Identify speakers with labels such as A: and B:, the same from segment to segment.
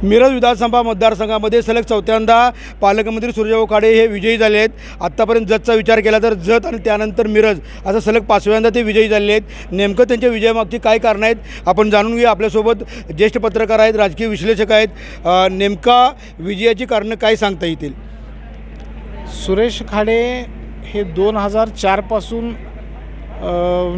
A: मिरज विधानसभा मतदारसंघामध्ये सलग चौथ्यांदा पालकमंत्री सुरेशभाऊ खाडे हे विजयी झाले आहेत. आत्तापर्यंत जतचा विचार केला तर जत आणि त्यानंतर मिरज असं सलग 5व्यांदा ते विजयी झाले आहेत. नेमकं त्यांच्या विजयामागची काय कारणं आहेत आपण जाणून घेऊया. आपल्यासोबत ज्येष्ठ पत्रकार आहेत, राजकीय विश्लेषक आहेत. नेमका विजयाची कारणं काय सांगता येतील?
B: सुरेश खाडे हे 2004 पासून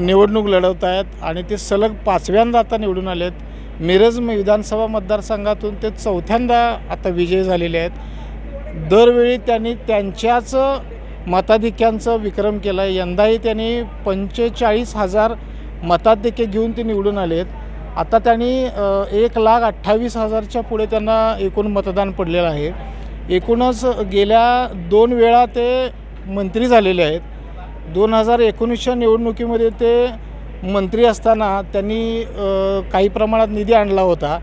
B: निवडणूक लढवत आहेत आणि ते सलग 5व्यांदा आता निवडून आले आहेत. मिरज विधानसभा मतदारसंघातून ते 4थ्यांदा आता विजयी झालेले आहेत. दरवेळी त्यांनी त्यांच्याच मताधिक्यांचा विक्रम केला आहे. यंदाही त्यांनी 45,000 मताधिक्य घेऊन ते निवडून आले आहेत. आता त्यांनी 1,28,000च्या पुढे त्यांना एकूण मतदान पडलेलं आहे. एकूणच गेल्या 2 वेळा ते मंत्री झालेले आहेत. 2019च्या निवडणुकीमध्ये ते मंत्री असताना त्यांनी काही प्रमाणात निधी आणला होता.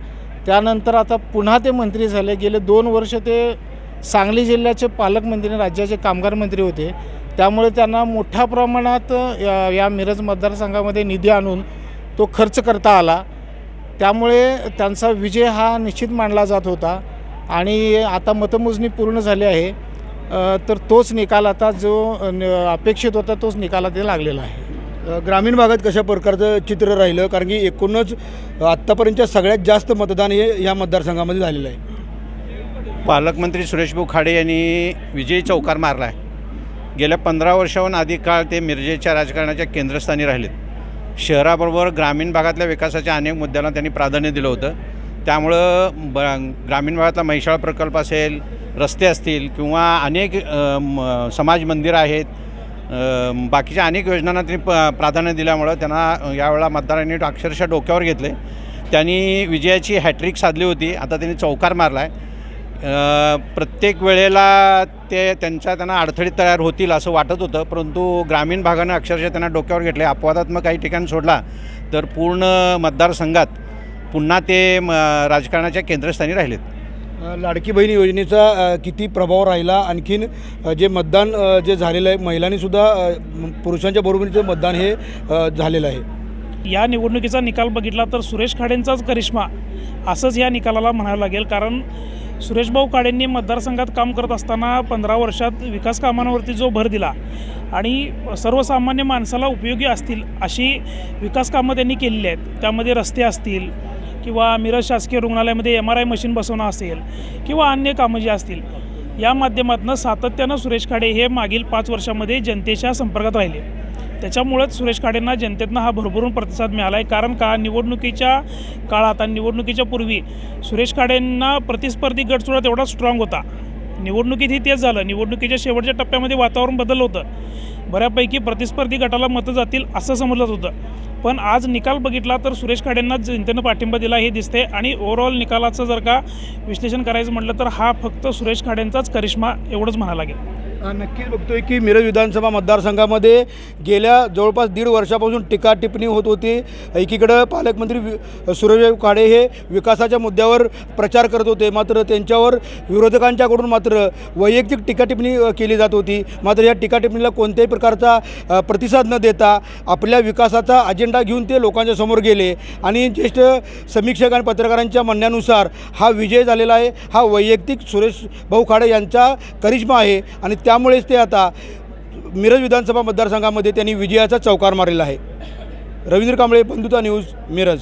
B: त्यानंतर आता पुन्हा ते मंत्री झाले. गेले 2 वर्ष ते सांगली जिल्ह्याचे पालकमंत्री, राज्याचे कामगार मंत्री होते. त्यामुळे त्यांना मोठ्या प्रमाणात या मिरज मतदारसंघामध्ये निधी आणून तो खर्च करता आला. त्यामुळे त्यांचा विजय हा निश्चित मानला जात होता आणि आता मतमोजणी पूर्ण झाली आहे. तर तोच निकाल आता जो अपेक्षित होता तोच निकाल ते लागलेला आहे.
A: ग्रामीण भागात कशा प्रकारचं चित्र राहिलं? कारण की एकूणच आत्तापर्यंतच्या सगळ्यात जास्त मतदान हे या मतदारसंघामध्ये झालेलं आहे.
C: पालकमंत्री सुरेशभाऊ खाडे यांनी विजयी चौकार मारला आहे. गेल्या 15 वर्षाहून अधिक काळ ते मिरजेच्या राजकारणाच्या केंद्रस्थानी राहिलेत. शहराबरोबर ग्रामीण भागातल्या विकासाच्या अनेक मुद्द्यांना त्यांनी प्राधान्य दिलं होतं. त्यामुळं ग्रामीण भागातला म्हैसाळ प्रकल्प असेल, रस्ते असतील किंवा अनेक समाज मंदिरं आहेत, बाकीच्या अनेक योजनांना त्यांनी प्राधान्य दिल्यामुळं त्यांना यावेळेला मतदारांनी अक्षरशः डोक्यावर घेतले. त्यांनी विजयाची हॅट्रिक साधली होती. आता त्यांनी चौकार मारला आहे. प्रत्येक वेळेला त्यांना अडथळे तयार होतील असं वाटत होतं, परंतु ग्रामीण भागानं अक्षरशः त्यांना डोक्यावर घेतले. अपवादात्मक काही ठिकाणी सोडला तर पूर्ण मतदारसंघात पुन्हा ते राजकारणाच्या केंद्रस्थानी राहिलेत.
A: लाडकी बहीण योजनेचा किती प्रभाव राहिला? आणखीन जे मतदान जे झालेलं आहे, महिलांनीसुद्धा पुरुषांच्या बरोबरीचं मतदान हे झालेलं आहे.
D: या निवडणुकीचा निकाल बघितला तर सुरेश खाडेंचाच करिश्मा असंच या निकालाला म्हणावं लागेल. कारण सुरेशभाऊ खाडेंनी मतदारसंघात काम करत असताना 15 वर्षात विकास कामांवरती जो भर दिला आणि सर्वसामान्य माणसाला उपयोगी असतील अशी विकास कामं त्यांनी केलेली आहेत. त्यामध्ये रस्ते असतील किंवा मिरज शासकीय रुग्णालयामध्ये MRI मशीन बसवणं असेल किंवा अन्य कामं जी असतील, या माध्यमातून सातत्यानं सुरेश खाडे हे मागील 5 वर्षामध्ये जनतेच्या संपर्कात राहिले. त्याच्यामुळंच सुरेश खाडेंना जनतेतनं हा भरभरून प्रतिसाद मिळाला आहे. कारण का निवडणुकीच्या काळात आणि निवडणुकीच्या पूर्वी सुरेश खाडेंना प्रतिस्पर्धी गटसुद्धा तेवढा स्ट्रॉंग होता. निवडणुकीतही तेच झालं. निवडणुकीच्या शेवटच्या टप्प्यामध्ये वातावरण बदललं होतं. बऱ्यापैकी प्रतिस्पर्धी गटाला मतं जातील असं समजलं होतं. पण आज निकाल बघितला तर सुरेश खाडेंना जनतेनं पाठिंबा दिला हे दिसते. आणि ओव्हरऑल निकालाचं जर का विश्लेषण करायचं म्हटलं तर हा फक्त सुरेश खाडेंचाच करिश्मा एवढंच म्हणायला लागेल.
A: नक्कीच बघतोय की मिरज विधानसभा मतदारसंघामध्ये गेल्या जवळपास 1.5 वर्षापासून टीका टिप्पणी होत होती. एकीकडं पालकमंत्री सुरेशभाऊ खाडे हे विकासाच्या मुद्द्यावर प्रचार करत होते, मात्र त्यांच्यावर विरोधकांच्याकडून मात्र वैयक्तिक टीका टिप्पणी केली जात होती. मात्र या टीका टिप्पणीला कोणत्याही प्रकारचा प्रतिसाद न देता आपल्या विकासाचा अजेंडा घेऊन ते लोकांच्या समोर गेले आणि ज्येष्ठ समीक्षक आणि पत्रकारांच्या म्हणण्यानुसार हा विजय झालेला आहे. हा वैयक्तिक सुरेशभाऊ खाडे यांचा करिश्मा आहे आणि त्यामुळेच ते आता मिरज विधानसभा मतदारसंघामध्ये त्यांनी विजयाचा चौकार मारलेला आहे. रवींद्र कांबळे, बंधुता न्यूज, मिरज.